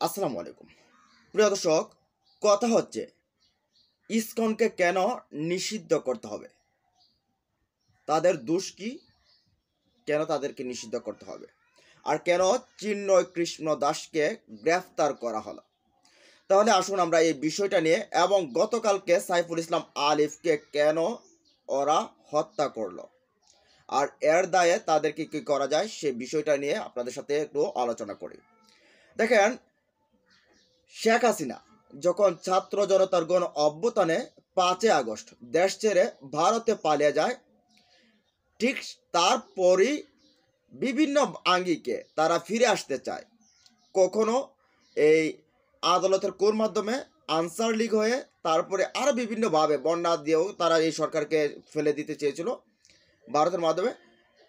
আসসালামু আলাইকুম। প্রিয় দর্শক, কথা হচ্ছে ইসকনকে কেন নিষিদ্ধ করতে হবে? তাদের দোষ কি? কেন তাদেরকে নিষিদ্ধ করতে হবে? আর কেন চিন্ময় কৃষ্ণ দাসকে গ্রেফতার করা হলো? তাহলে আসুন আমরা এই বিষয়টা নিয়ে এবং গতকালকে সাইফুল ইসলাম আলিফকে কেন ওরা হত্যা করলো আর এর দায়ে তাদেরকে কি করা যায় সে বিষয়টা নিয়ে আপনাদের সাথে একটু আলোচনা করি। দেখেন, শেখ হাসিনা যখন ছাত্র জনতার গণ অভ্যুত্থানে 5 আগস্ট দেশ ছেড়ে ভারতে পালিয়ে যায়, ঠিক তারপরই বিভিন্ন আঙ্গিকে তারা ফিরে আসতে চায়। কখনো এই আদালতের কোর মাধ্যমে, আনসার লীগ হয়ে, তারপরে আরও বিভিন্নভাবে বন্যা দিয়েও তারা এই সরকারকে ফেলে দিতে চেয়েছিল ভারতের মাধ্যমে।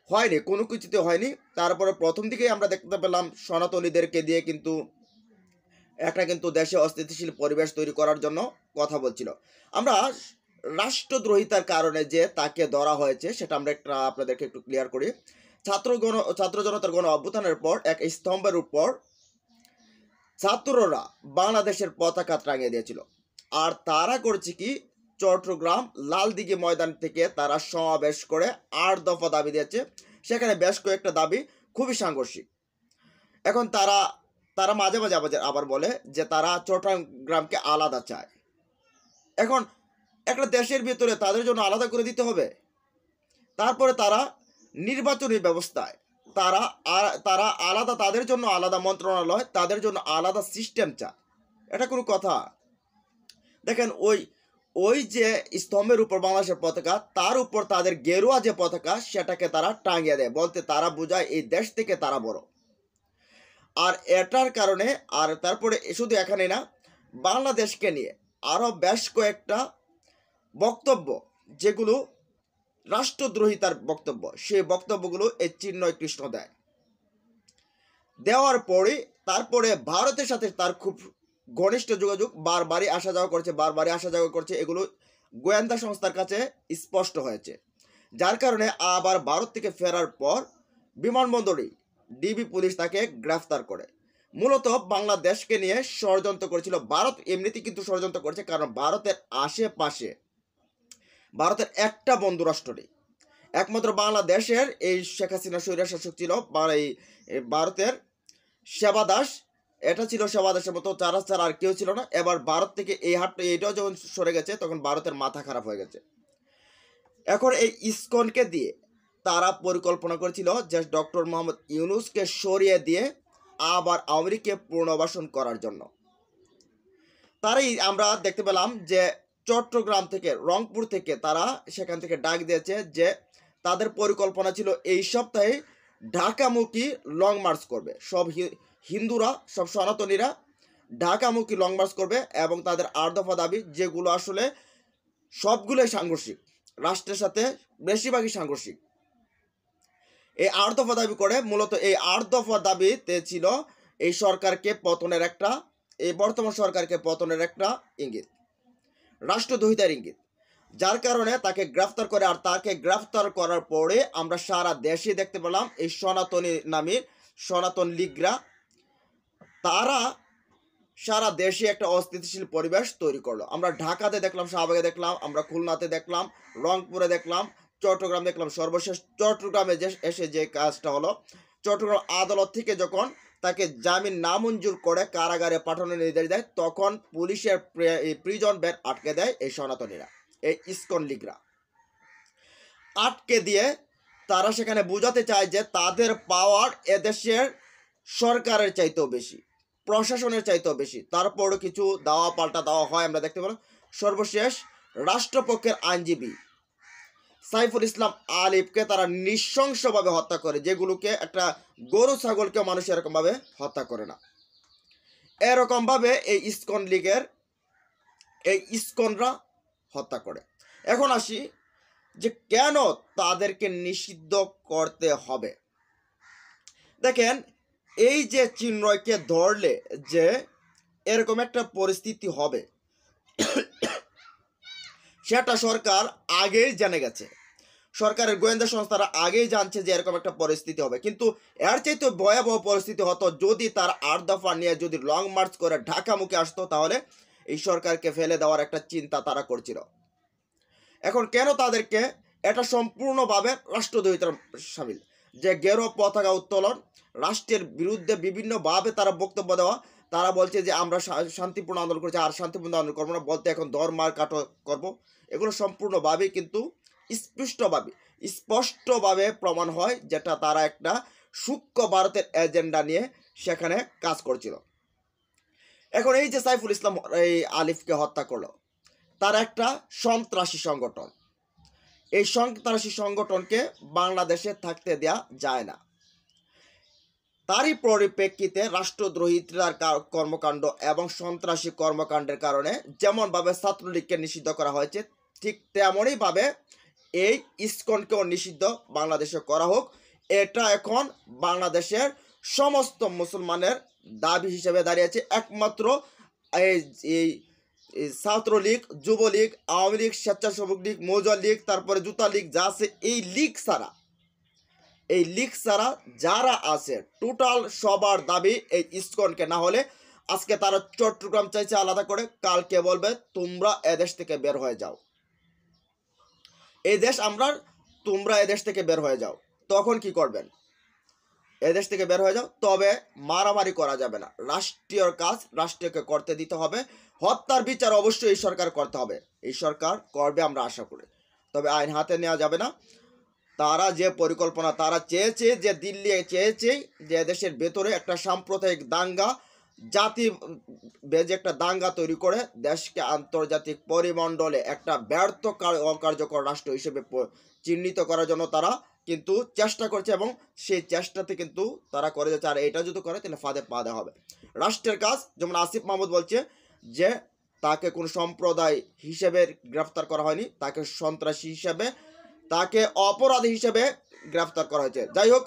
হয়নি, কোনো কিছুতে হয়নি। তারপরে প্রথম দিকেই আমরা দেখতে পেলাম সনাতনীদেরকে দিয়ে কিন্তু দেশে অস্থিতিশীল পরিবেশ তৈরি করার জন্য কথা বলছিল। আমরা রাষ্ট্রদ্রোহিতার কারণে যে তাকে ধরা হয়েছে সেটা আমরা আপনাদেরকে একটু ক্লিয়ার করি। ছাত্র জনতার গণ অভ্যুত্থানের পর এক স্তম্ভের উপর ছাত্ররা বাংলাদেশের পতাকা টাঙিয়ে দিয়েছিল। আর তারা করছে কি, চট্টগ্রাম লালদিঘি ময়দান থেকে তারা সমাবেশ করে 8 দফা দাবি দিয়েছে। সেখানে বেশ কয়েকটা দাবি খুবই সাংঘর্ষিক। এখন তারা তারা মাঝে মাঝে আবার বলে যে তারা চট্টগ্রামকে আলাদা চায়। এখন একটা দেশের ভিতরে তাদের জন্য আলাদা করে দিতে হবে। তারপরে তারা নির্বাচনী ব্যবস্থায় তারা তারা আলাদা, তাদের জন্য আলাদা মন্ত্রণালয়, তাদের জন্য আলাদা সিস্টেম চায়। এটা কোনো কথা? দেখেন, ওই যে স্তম্ভের উপর বাংলাদেশের পতাকা, তার উপর তাদের গেরুয়া যে পতাকা সেটাকে তারা টাঙিয়ে দেয়, বলতে তারা বোঝায় এই দেশ থেকে তারা বড়। আর এটার কারণে, আর তারপরে শুধু এখানে না, বাংলাদেশকে নিয়ে আরও বেশ কয়েকটা বক্তব্য যেগুলো রাষ্ট্রদ্রোহিতার বক্তব্য, সেই বক্তব্যগুলো এই চিন্ময় কৃষ্ণ দেওয়ার পরে তারপরে ভারতের সাথে তার খুব ঘনিষ্ঠ যোগাযোগ, বারবারই আসা যাওয়া করছে। এগুলো গোয়েন্দা সংস্থার কাছে স্পষ্ট হয়েছে। যার কারণে আবার ভারত থেকে ফেরার পর বিমানবন্দরেই ডিবি পুলিশ তাকে গ্রেফতার করে। মূলত বাংলাদেশকে নিয়ে ষড়যন্ত্র করেছিল ভারত। এমনিতেই কিন্তু ষড়যন্ত্র করেছে, কারণ ভারতের আশেপাশে ভারতের একটা বন্ধু রাষ্ট্র নেই। একমাত্র বাংলাদেশের এই শেখ হাসিনা স্বৈরশাসক ছিল এই ভারতের সেবা দাস। এটা ছিল সেবা দাসের মতো চারা আর কেউ ছিল না। এবার ভারত থেকে এইটাও যখন সরে গেছে, তখন ভারতের মাথা খারাপ হয়ে গেছে। এখন এই ইসকনকে দিয়ে তারা পরিকল্পনা করেছিল যে ডক্টর মোহাম্মদ ইউনূসকে সরিয়ে দিয়ে আবার আওয়ামী লীগকে পুনর্বাসন করার জন্য। তারই আমরা দেখতে পেলাম যে চট্টগ্রাম থেকে, রংপুর থেকে তারা সেখান থেকে ডাক দিয়েছে যে তাদের পরিকল্পনা ছিল এই সপ্তাহে ঢাকামুখী লং মার্চ করবে। সব হিন্দুরা, সব সনাতনীরা ঢাকামুখী লং মার্চ করবে এবং তাদের 8 দফা দাবি, যেগুলো আসলে সবগুলোই সাংঘর্ষিক, রাষ্ট্রের সাথে বেশিরভাগই সাংঘর্ষিক। এই 8 দফা দাবি করে, মূলত এই 8 দফা দাবিতে ছিল এই সরকারকে পতনের একটা, এই বর্তমান সরকারকে পতনের একটা ইঙ্গিত, রাষ্ট্রদ্রোহিতার ইঙ্গিত। যার কারণে তাকে গ্রেফতার করে। আর তাকে গ্রেফতার করার পরে আমরা সারা দেশে দেখতে পেলাম এই সনাতন লীগরা, তারা সারা দেশে একটা অস্থিতিশীল পরিবেশ তৈরি করলো। আমরা ঢাকাতে দেখলাম, শাহবাগে দেখলাম, আমরা খুলনাতে দেখলাম, রংপুরে দেখলাম, চট্টগ্রাম দেখলাম। সর্বশেষ চট্টগ্রামে এসে যে কাজটা হলো, চট্টগ্রাম আদালত থেকে যখন তাকে জামিন নামঞ্জুর করে কারাগারে পাঠানোর নির্দেশ দেয়, তখন পুলিশের প্রিজন ভ্যান আটকে দেয় এই সনাতনীরা, এই ইসকন লীগরা। আটকে দিয়ে তারা সেখানে বোঝাতে চায় যে তাদের পাওয়ার এদেশের সরকারের চাইতেও বেশি, প্রশাসনের চাইতেও বেশি। তারপরও কিছু দাওয়া পাল্টা দেওয়া হয়, আমরা দেখতে পেলাম। সর্বশেষ রাষ্ট্রপক্ষের আইনজীবী সাইফুল ইসলাম আলিফকে তারা নৃশংসভাবে হত্যা করে, যেগুলোকে একটা গরু ছাগলকে মানুষ এরকমভাবে হত্যা করে না। এরকমভাবে এই ইসকনরা হত্যা করে। এখন আসি যে কেন তাদেরকে নিষিদ্ধ করতে হবে। দেখেন, এই যে চিন্ময়কে ধরলে যে এরকম একটা পরিস্থিতি হবে, সেটা সরকার আগেই জেনে গেছে। সরকারের গোয়েন্দা সংস্থারা আগেই জানছে যে এরকম একটা পরিস্থিতি হবে, কিন্তু এর চাইতে ভয়াবহ পরিস্থিতি হতো যদি তার 8 দফা নিয়ে যদি লং মার্চ করে ঢাকামুখী আসতো, তাহলে এই সরকারকে ফেলে দেওয়ার একটা চিন্তা তারা করছিল। এখন কেন তাদেরকে, এটা সম্পূর্ণভাবে রাষ্ট্রদ্রোহিতার সামিল, যে গেরো পতাকা উত্তোলন, রাষ্ট্রের বিরুদ্ধে বিভিন্নভাবে তারা বক্তব্য দেওয়া, তারা বলছে যে আমরা শান্তিপূর্ণ আন্দোলন করছি, আর শান্তিপূর্ণ আন্দোলন করবো না, বলতে এখন ধর্মার কাটো করবো। এগুলো সম্পূর্ণভাবেই কিন্তু স্পষ্টভাবে প্রমাণ হয় যেটা তারা একটা সূক্ষ্ম ভারতের এজেন্ডা নিয়ে সেখানে কাজ করছিল। এখন এই যে সাইফুল ইসলাম এই আলিফকে হত্যা করলো, তার একটা সন্ত্রাসী সংগঠন, এই সন্ত্রাসী সংগঠনকে বাংলাদেশে থাকতে দেয়া যায় না। তারই পরিপ্রেক্ষিতে রাষ্ট্রদ্রোহিতার কর্মকাণ্ড এবং সন্ত্রাসী কর্মকাণ্ডের কারণে যেমনভাবে ছাত্রলীগকে নিষিদ্ধ করা হয়েছে, ঠিক তেমনইভাবে এই ইসকনকেও নিষিদ্ধ বাংলাদেশে করা হোক। এটা এখন বাংলাদেশের সমস্ত মুসলমানের দাবি হিসেবে দাঁড়িয়েছে। একমাত্র এই ছাত্রলীগ, যুবলীগ, আওয়ামী লীগ, স্বেচ্ছাসেবক লীগ, মৌজা লীগ, তারপরে জুতা লীগ যা আছে, এই লীগ ছাড়া যারা আছে টোটাল সবার দাবি এই ইসকনকে, না হলে আজকে তারা চট্টগ্রাম চাইছে আলাদা করে, কালকে বলবে তোমরা এদেশ থেকে বের হয়ে যাও, এই দেশ আমরা, তোমরা এদেশ থেকে বের হয়ে যাও। তখন কি করবেন? এদেশ থেকে বের হয়ে যাও, তবে মারামারি করা যাবে না, রাষ্ট্রীয় কাজ রাষ্ট্রকে করতে দিতে হবে, হত্যার বিচার অবশ্যই এই সরকার করতে হবে, এই সরকার করবে আমরা আশা করি। তবে আইন হাতে নেওয়া যাবে না। তারা যে পরিকল্পনা তারা চেয়েছে, যে দিল্লি চেয়েছে যে দেশের ভেতরে একটা সাম্প্রদায়িক দাঙ্গা, জাতি বেজে একটা দাঙ্গা তৈরি করে দেশকে আন্তর্জাতিক পরিমণ্ডলে একটা ব্যর্থ অকার্যকর রাষ্ট্র হিসেবে চিহ্নিত করার জন্য তারা কিন্তু চেষ্টা করছে, এবং সেই চেষ্টাতে কিন্তু তারা করে যাচ্ছে। আর এটা যদি করে তাহলে ফাঁদে পা দেওয়া হবে। রাষ্ট্রের কাজ, যেমন আসিফ মাহমুদ বলছে যে তাকে কোনো সম্প্রদায় হিসেবে গ্রেফতার করা হয়নি, তাকে সন্ত্রাসী হিসেবে, তাকে অপরাধী হিসেবে গ্রেফতার করা হয়েছে। যাই হোক,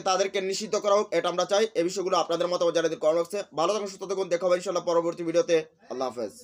তাদেরকে নিষিদ্ধ করা হোক, এটা আমরা চাই। এই বিষয়গুলো আপনাদের মতামত জানাতে কমেন্ট বক্সে। ভালো থাকুন, সুস্থ থাকুন, দেখা হবে ইনশাআল্লাহ পরবর্তী ভিডিওতে। আল্লাহ হাফেজ।